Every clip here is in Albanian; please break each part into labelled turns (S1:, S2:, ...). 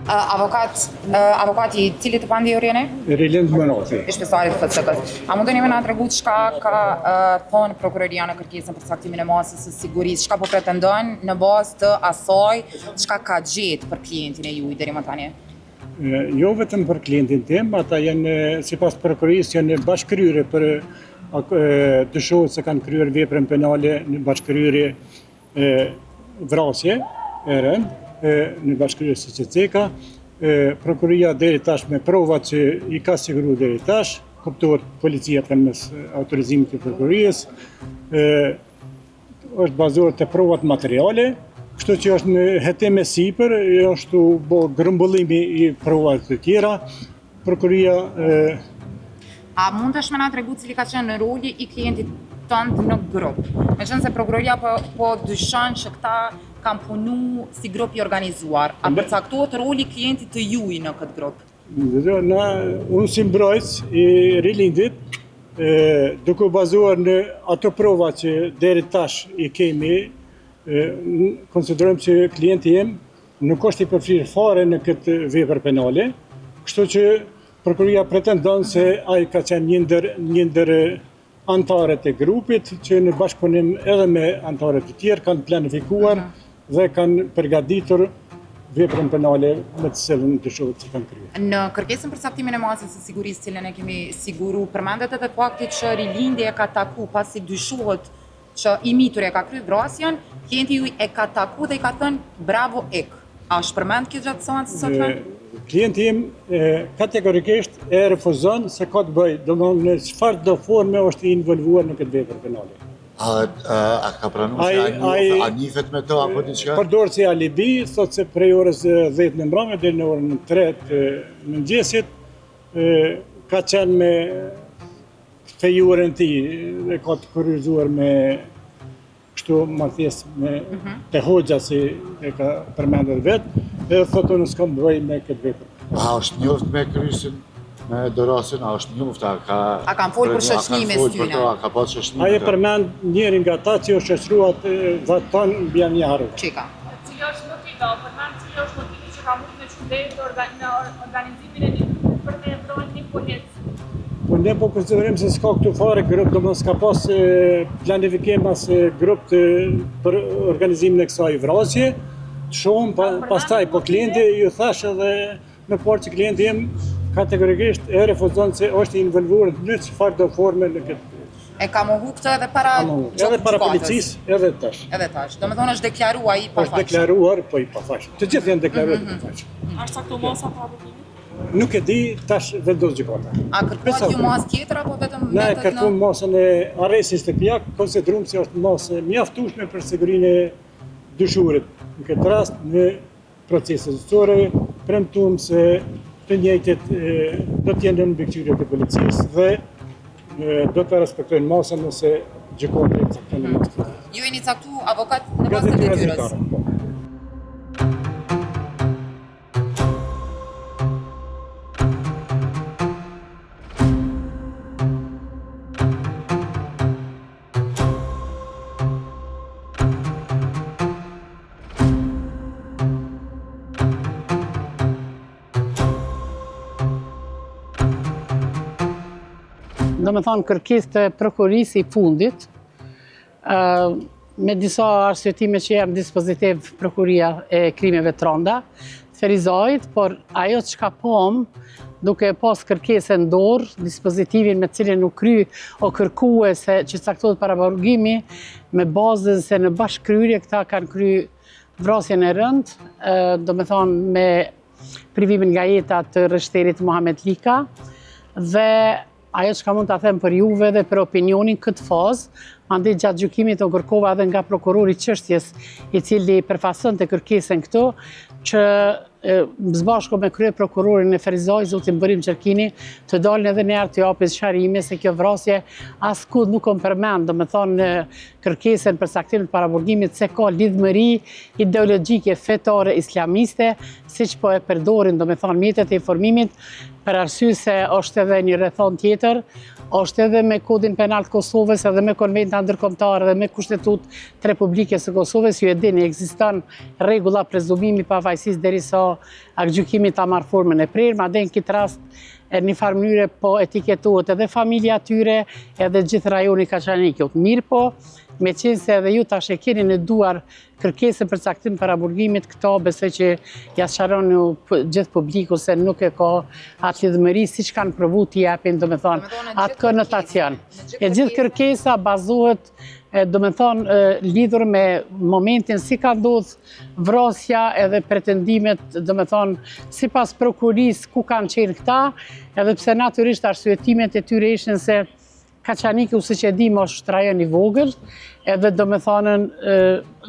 S1: Avokati, cili të pandi orjene?
S2: Rilend Mënati.
S1: I shpesarit të FCK-s. A mundeni me na tregu çka ka thonë prokuroria në kërkesën për saktimin e masës së sigurisë, çka po pretendojnë në bazë të asaj, çka ka gjetë për klientin e juaj deri më tani?
S2: Jo vetëm për klientin tim, ata janë sipas prokurorisë janë bashkëkryer për dyshohet se kanë kryer veprën penale në bashkëkryer vrasje e rënd në bashkëkryer SCC-ka. Prokuroria deri tash me provat që i ka siguruar deri tash, kuptohet policia kanë mes autorizimit të prokurorisë, është bazuar te provat materiale, kështu që është në hetim e sipër, është bo grumbullimi i provave të tjera. Prokuroria
S1: A mundesh me na tregu cili ka qenë roli i klientit tënd në grup? Meqense prokuroria po dyshon që këta kanë punu si grup i organizuar. A përcaktohet roli i klientit të juaj në këtë grup?
S2: Unë si mbrojtës i Rilindit, duke bazuar në ato prova që deri tash i kemi, konsiderojmë që klienti im nuk është i përfshirë fare në këtë vepër penale, kështu që prokuroria pretendon se ai ka qenë një ndër antarët e grupit që në bashkëpunim edhe me antarët të tjerë kanë planifikuar dhe kanë përgatitur veprën penale me të cilën dyshohet se kanë kryer.
S1: Në kërkesën për saktimin e masës së sigurisë, cilën e kemi siguru, përmendet edhe fakti që Rilindi e ka taku pasi dyshohet që i mituri e ka kryer vrasjen, klienti juaj e ka taku dhe i ka thënë bravo ek. A është përmend kjo gjatë seancës së sotme?
S2: Klienti im kategorikisht e refuzon se ka të bëjë, domthonë në çfarë do forme është i involvuar në këtë vepër penale.
S3: A ka pranuar se a nifet me to apo diçka?
S2: Përdor si alibi, thot se prej orës 10 në mbrëmje deri në orën 3 të mëngjesit ka qenë me fejurin e tij, e ka të kurrizuar me kështu marrëdhënie me te hoxha si e ka përmendur vetë, edhe thotë unë s'kam bëj me këtë vepër.
S3: A është njoft me krysin, me dorasin, a është njoft,
S1: a kanë folur për shoqërimin e tyre?
S3: A ka pas shoqërim?
S2: Ai e përmend njërin nga ata që është shoqëruar vaton mbi Anjaru.
S1: Çika.
S4: Cili është motivi, përmend cili është motivi që ka mundë me çudet në organizimin e një grupi për të ndronë një punë.
S2: Po ne po konsiderojmë se s'ka këtu fare grup, domethënë s'ka pas planifikim as grup për organizimin e kësaj vrasje. Shohim pastaj po klienti ju thash edhe në parë që klienti im kategorikisht e refuzon se është i involvuar në çfarë do forme në këtë.
S1: E ka mohu këtë edhe para
S2: policisë, edhe tash.
S1: Edhe tash. Domethënë është deklaruar ai pa faqe.
S2: Është deklaruar, po i pa faqe. Të gjithë janë deklaruar pa faqe.
S4: Është saktë masa pa bukimi?
S2: Nuk e di, tash vendos gjykata.
S1: A kërkohet ju masë tjetër apo vetëm
S2: Ne kërkojmë masën e arrestit shtëpiak, konsiderojmë se është masë mjaftueshme për sigurinë e dyshuarit. Në këtë rast në procesin zyrtar premtuam se të njëjtit do të jenë në mbikëqyrje të policisë dhe do të respektojnë masën nëse gjykata e cakton masën.
S1: Ju jeni caktu avokat në bazë të detyrës.
S5: Do me thonë kërkesë të prokurisë i fundit, me disa arsyetime që jam dispozitiv prokuria e krimeve të rënda, Ferizajt, por ajo që ka pom, duke pas kërkesë në dorë, dispozitivin me cilin u kry o kërkue se që caktohet paraburgimi, me bazën se në bashkëkryrje këta kanë kry vrasjen e rënd, do me thonë me privimin nga jeta të rështerit Muhamet Lika, dhe ajo që ka mund të them për juve dhe për opinionin këtë fazë, andaj gjatë gjykimit o kërkova edhe nga prokurori çështjes i cili përfason të kërkesën këtu, që zbashku me krye prokurorin e Ferizaj, zotin Bërim Qerkini, të dalin edhe njerë të japin sharrime se kjo vrasje askud nuk kom përmend, do me thonë në kërkesën për saktimin të paraburgimit se ka lidhmëri ideologjike fetare islamiste, siç po e përdorin, do me thonë mjetet e informimit, për arsye se është edhe një rrethon tjetër, është edhe me kodin penal të Kosovës, edhe me konventa ndërkombëtare, edhe me kushtetutë të Republikës së Kosovës, ju e dini, ekziston rregulla prezumimi pafajësisë derisa aktgjykimi ta marrë formën e prerë, madje në këtë rast në një farë mënyre po etiketohet edhe familja atyre, edhe gjithë rajoni Kaçanikut. Mirë po, me qenë se edhe ju tash e keni në duar kërkesën për caktim para burgimit, këto besoj që ja sqaroni gjithë publiku se nuk e ka atë lidhëmëri siç kanë provu t'i japin, domethënë, atë konotacion. E gjithë kërkesa bazohet lidhur me momentin si ka ndodhur vrasja edhe pretendimet, sipas prokurisë ku kanë qenë këta, edhe pse natyrisht arsyetimet e tyre ishin se Kaçaniku, siç e dim, është rajon i vogël, edhe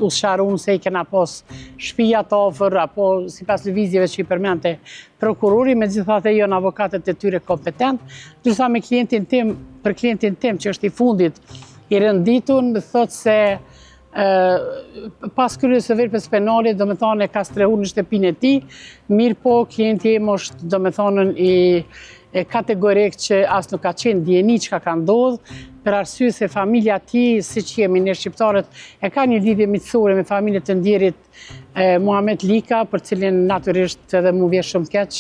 S5: u sqaruan se i kena pas shtëpia të afër, apo sipas lëvizjeve që i përmendte prokurori, megjithatë janë avokatët e tyre kompetent, ndërsa për klientin tim që është i fundit i rënditun, thotë se pas kryerjes së veprës penale, e ka strehuar në shtëpinë e tij, mirë po klienti im është i kategorik që as nuk ka qenë dijeni çka ka ndodhur, për arsye se familja e tij, siç jemi ne shqiptarët, e ka një lidhje miqësore me familjen e ndjerit Muhamet Lika, për cilin natyrisht edhe mu vjen shumë keq,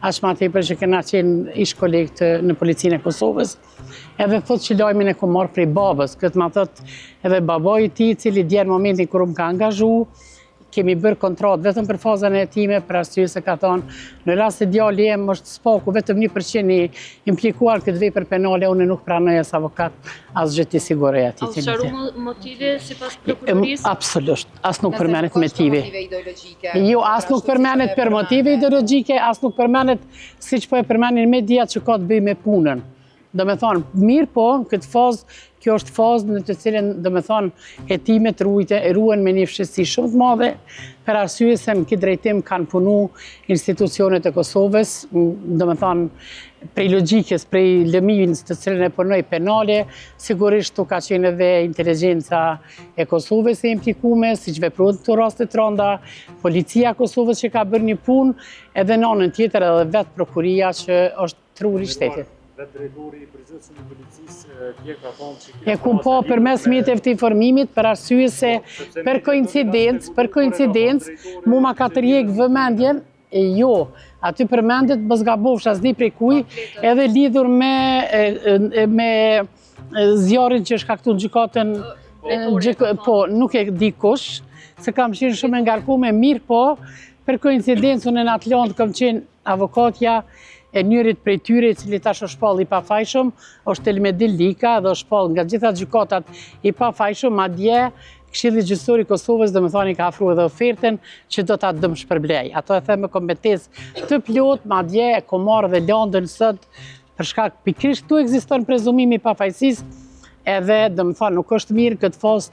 S5: aq më tepër që kena qenë ish kolegët në policinë e Kosovës. Edhe thotë që lajmin e ku marrë prej babës, këtë ma thotë edhe babaj i tij, cili djerë momentin kur më ka angazhu, kemi bërë kontratë vetëm për fazën e hetime, për arsye se ka thonë, në rast se djali im është spaku vetëm 1% i implikuar këtë vepër penale, unë nuk pranoj as avokat, as gjë të siguroj atij.
S4: A u sqaruan motive sipas prokurorisë?
S5: Absolutisht, as nuk përmendet motive. Jo, as nuk përmendet për motive ideologjike, as nuk përmendet siç po e përmendin mediat që ka të bëjë me punën. Mirë po, në këtë fazë, kjo është fazë në të cilën, hetimet ruhen me një fshësi shumë të madhe, për arsye se në këtë drejtim kanë punu institucionet e Kosovës, prej logjikës, prej lëmijës të cilën e punoj penale, sigurisht tu ka qenë edhe inteligjenca e Kosovës e implikume, siç veprohet këto raste të rënda, policia e Kosovës që ka bërë një punë, edhe në anën tjetër edhe vetë prokuria që është truri i shtetit.
S6: Vetë drejtori i përgjithshëm i policisë dje ka thonë që...
S5: E kum po përmes mjeteve të informimit, për arsye se për koincidencë, mu ma ka tërjek vëmendjen, jo, aty përmendet bëzgabovsh as di prej kuj, edhe lidhur me zjarin që shkaktu në gjykatën, po, nuk e di kush, se kam qenë shumë ngarkuar, mirë po, për koincidencë unë në Atlantë kam qenë avokatja e njërit prej tyre, i cili tash është shpall i pafajshëm, është Elmedil Lika, dhe është shpall nga gjitha gjykatat i pafajshëm, madje Këshilli Gjyqësor i Kosovës ka afruar edhe ofertën që do ta dëmshpërblej. Ato e them me kompetencë të plot, madje e ka marrë dhe lëndën sot për shkak pikërisht këtu ekziston prezumimi i pafajësisë, edhe nuk është mirë këtë fazë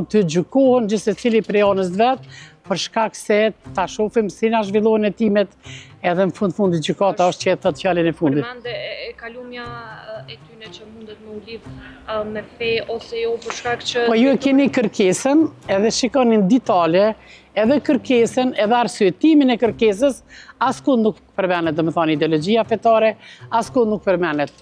S5: të gjykohen gjithë secili prej anës vet, për shkak se ta shohim si na zhvillohen hetimet, edhe në fundit gjykata është që e thot fjalën e fundit.
S4: Përmende e kalumja e tyne që mundet me u lidh me fe ose jo për shkak që...
S5: Po ju e keni kërkesën, edhe shikonin ditale, edhe kërkesën, edhe arsyetimin e kërkesës, askund nuk përmendet ideologjia fetare, askund nuk përmendet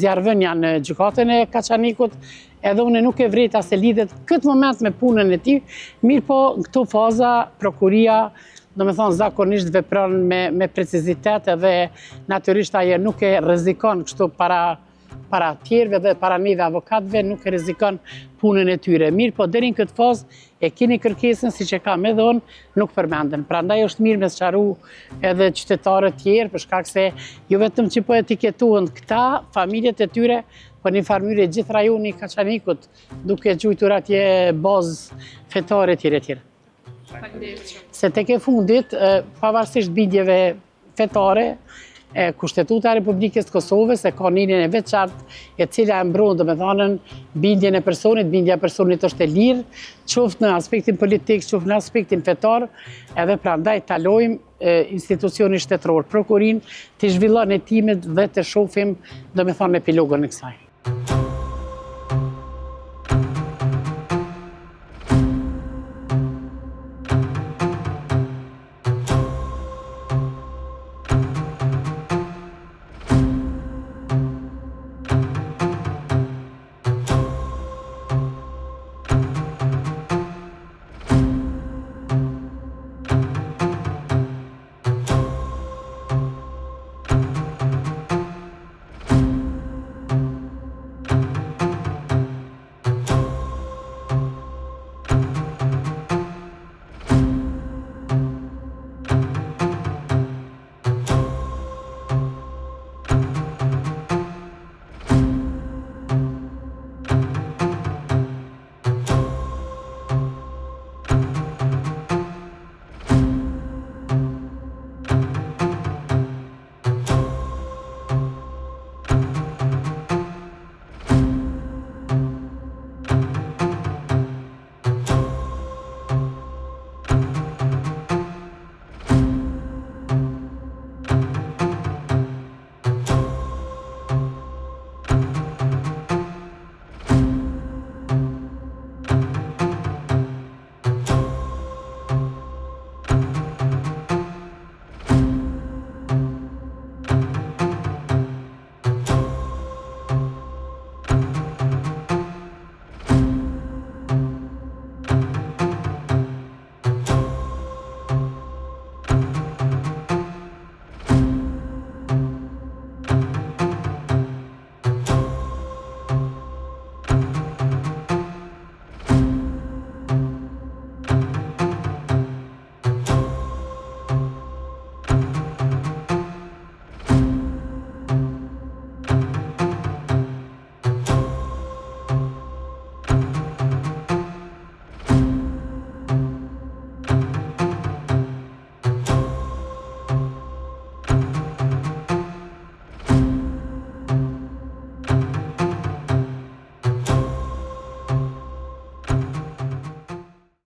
S5: zjarrvënia në gjykatën e Kaçanikut, edhe unë nuk e vreta se lidhet këtë moment me punën e tij, mirë po në këto faza prokuria zakonisht vepron me precizitet, edhe natyrisht ajo nuk e rrezikon kështu para tjerëve dhe para neve avokatëve, nuk e rrezikon punën e tyre. Mirë po deri në këtë fazë e keni kërkesën, siç e kam edhe unë, nuk përmenden. Prandaj është mirë me sqaru edhe qytetarët tjerë, për shkak se jo vetëm që po etiketohen këta, familjet e tyre, po një farë mënyrë gjithë rajoni i Kaçanikut, duke gjujtur atje bazë fetare tjere. Se tek e fundit, pavarësisht bindjeve fetare, Kushtetuta e Republikës të Kosovës e ka linjën e veçantë, e cila e mbron bindjen e personit, bindja e personit është e lirë, qoftë në aspektin politik, qoftë në aspektin fetar, edhe prandaj talojmë institucioni shtetëror, prokurin, të zhvillon hetimet dhe të shohim epilogën e kësaj.